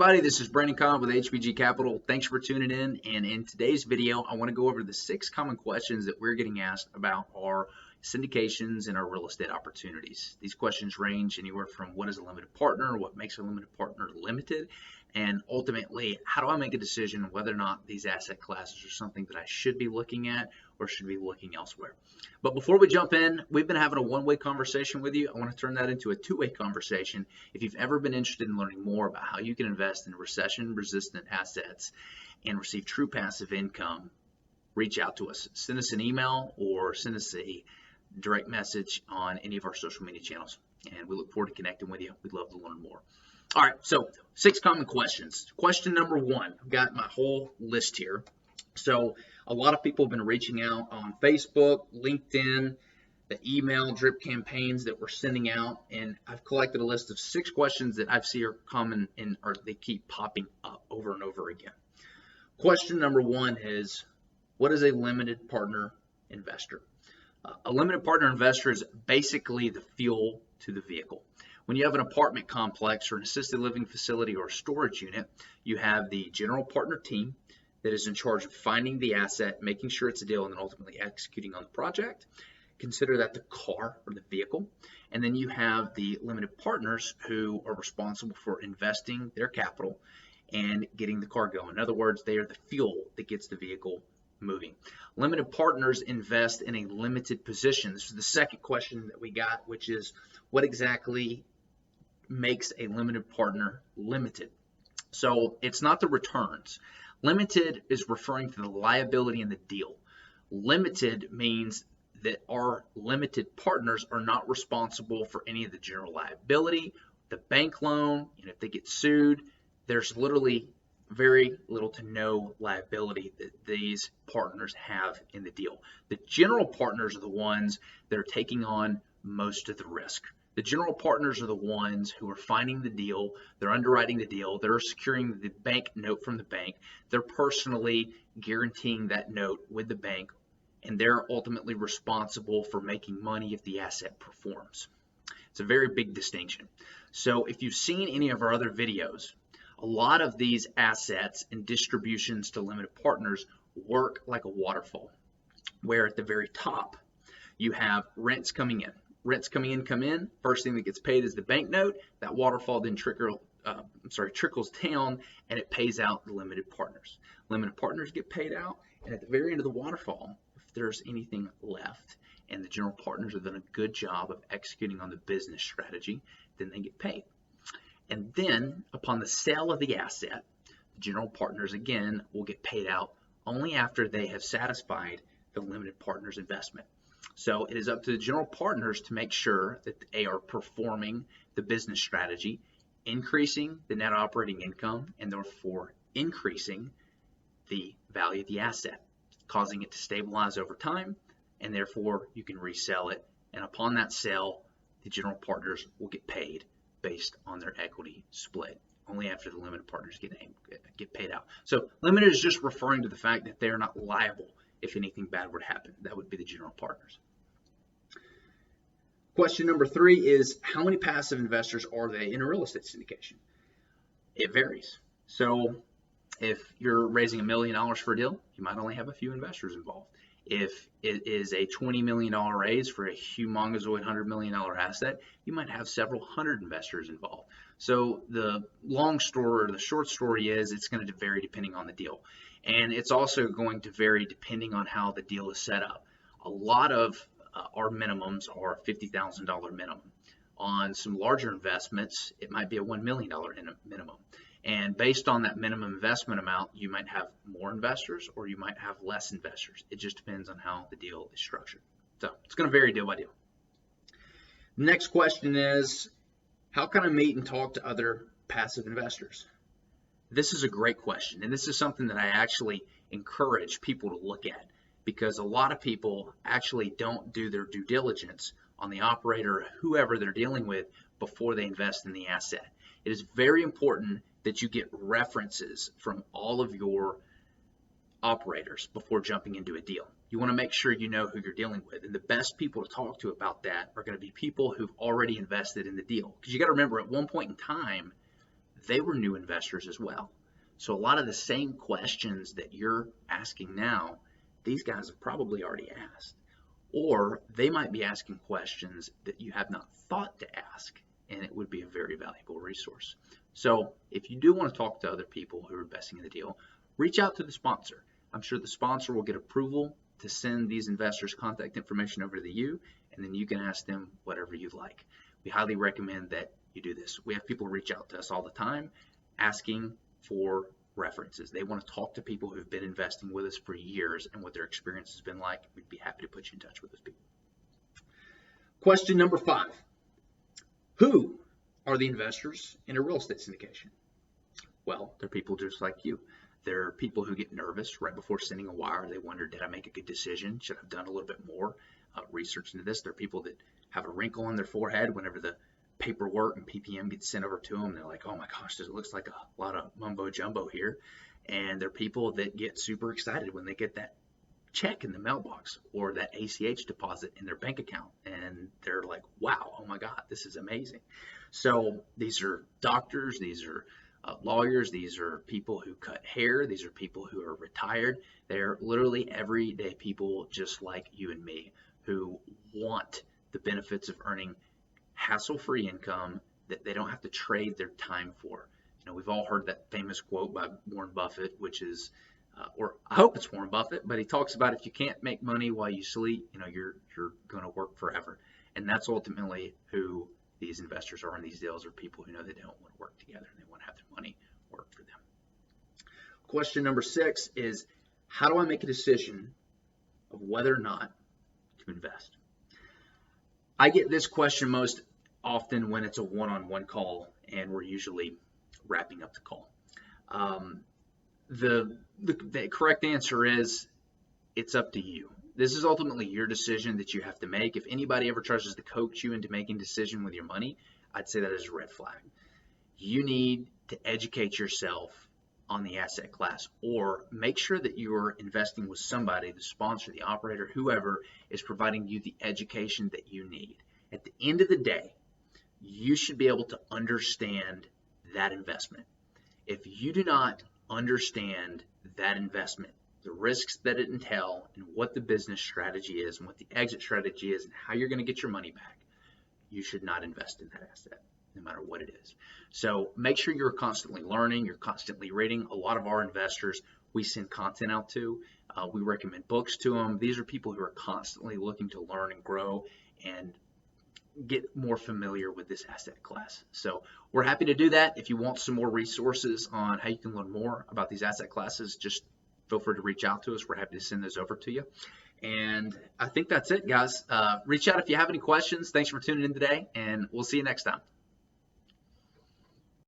everybody, this is Brandon Cobb with HBG Capital. Thanks for tuning in, and in today's video I want to go over the 6 common questions that we're getting asked about our syndications and our real estate opportunities. These questions range anywhere from what is a limited partner, what makes a limited partner limited, and ultimately how do I make a decision whether or not these asset classes are something that I should be looking at or should be looking elsewhere. But before we jump in, we've been having a one-way conversation with you. I want to turn that into a two-way conversation. If you've ever been interested in learning more about how you can invest in recession-resistant assets and receive true passive income, reach out to us. Send us an email or send us a direct message on any of our social media channels, and we look forward to connecting with you. We'd love to learn more. All right, so 6 common questions. Question number 1, I've got my whole list here. So a lot of people have been reaching out on Facebook, LinkedIn, the email drip campaigns that we're sending out, and I've collected a list of 6 questions that I've seen are common or they keep popping up over and over again. Question number 1 is, what is a limited partner investor? A limited partner investor is basically the fuel to the vehicle. When you have an apartment complex or an assisted living facility or a storage unit, you have the general partner team that is in charge of finding the asset, making sure it's a deal, and then ultimately executing on the project. Consider that the car or the vehicle. And then you have the limited partners who are responsible for investing their capital and getting the car going. In other words, they are the fuel that gets the vehicle moving. Limited partners invest in a limited position. This is the second question that we got, which is what exactly makes a limited partner limited? So it's not the returns. Limited is referring to the liability in the deal. Limited means that our limited partners are not responsible for any of the general liability, the bank loan, and if they get sued, there's literally very little to no liability that these partners have in the deal. The general partners are the ones that are taking on most of the risk. The general partners are the ones who are finding the deal, they're underwriting the deal, they're securing the bank note from the bank, they're personally guaranteeing that note with the bank, and they're ultimately responsible for making money if the asset performs. It's a very big distinction. So if you've seen any of our other videos, a lot of these assets and distributions to limited partners work like a waterfall, where at the very top you have rents coming in. Rents coming in come in. First thing that gets paid is the bank note. That waterfall then trickles down, and it pays out the limited partners. Limited partners get paid out, and at the very end of the waterfall, if there's anything left, and the general partners have done a good job of executing on the business strategy, then they get paid. And then, upon the sale of the asset, the general partners again will get paid out only after they have satisfied the limited partners' investment. So it is up to the general partners to make sure that they are performing the business strategy, increasing the net operating income, and therefore increasing the value of the asset, causing it to stabilize over time, and therefore you can resell it. And upon that sale, the general partners will get paid based on their equity split, only after the limited partners get paid out. So limited is just referring to the fact that they're not liable if anything bad were to happen. That would be the general partners. Question number 3 is, how many passive investors are they in a real estate syndication? It varies. So if you're raising $1 million for a deal, you might only have a few investors involved. If it is a $20 million raise for a humongously $100 million asset, you might have several hundred investors involved. So the long story or the short story is it's going to vary depending on the deal. And it's also going to vary depending on how the deal is set up. A lot of our minimums are $50,000 minimum. On some larger investments, it might be a $1 million minimum. And based on that minimum investment amount, you might have more investors or you might have less investors. It just depends on how the deal is structured. So it's going to vary deal by deal. Next question is, how can I meet and talk to other passive investors? This is a great question, and this is something that I actually encourage people to look at, because a lot of people actually don't do their due diligence on the operator or whoever they're dealing with before they invest in the asset. It is very important that you get references from all of your operators before jumping into a deal. You want to make sure you know who you're dealing with, and the best people to talk to about that are going to be people who've already invested in the deal. Because you got to remember, at one point in time, they were new investors as well. So a lot of the same questions that you're asking now, these guys have probably already asked. Or they might be asking questions that you have not thought to ask, and it would be a very valuable resource. So if you do want to talk to other people who are investing in the deal, reach out to the sponsor. I'm sure the sponsor will get approval to send these investors' contact information over to you, and then you can ask them whatever you'd like. We highly recommend that you do this. We have people reach out to us all the time asking for references. They want to talk to people who've been investing with us for years and what their experience has been like. We'd be happy to put you in touch with those people. Question number 5. Who are the investors in a real estate syndication? Well, they're people just like you. They're people who get nervous right before sending a wire. They wonder, did I make a good decision? Should I have done a little bit more research into this? They're people that have a wrinkle on their forehead whenever the paperwork and PPM gets sent over to them. They're like, oh my gosh, it looks like a lot of mumbo jumbo here. And they're people that get super excited when they get that check in the mailbox or that ACH deposit in their bank account. And they're like, wow, oh my God, this is amazing. So these are doctors, these are lawyers, these are people who cut hair, these are people who are retired. They're literally everyday people just like you and me who want the benefits of earning hassle-free income that they don't have to trade their time for. You know, we've all heard that famous quote by Warren Buffett, which is, or I hope it's Warren Buffett, but he talks about if you can't make money while you sleep, you know, you're going to work forever. And that's ultimately who these investors are in these deals, are people who know they don't want to work together and they want to have their money work for them. Question number 6 is, how do I make a decision of whether or not to invest? I get this question most often when it's a one-on-one call and we're usually wrapping up the call. The correct answer is, it's up to you. This is ultimately your decision that you have to make. If anybody ever tries to coach you into making a decision with your money, I'd say that is a red flag. You need to educate yourself on the asset class, or make sure that you're investing with somebody, the sponsor, the operator, whoever is providing you the education that you need. At the end of the day, you should be able to understand that investment. If you do not understand that investment, the risks that it entails, and what the business strategy is, and what the exit strategy is, and how you're going to get your money back, you should not invest in that asset, no matter what it is. So make sure you're constantly learning, you're constantly reading. A lot of our investors we send content out to. We recommend books to them. These are people who are constantly looking to learn and grow and get more familiar with this asset class. So we're happy to do that. If you want some more resources on how you can learn more about these asset classes, just feel free to reach out to us. We're happy to send those over to you. And I think that's it, guys. Reach out if you have any questions. Thanks for tuning in today, and we'll see you next time.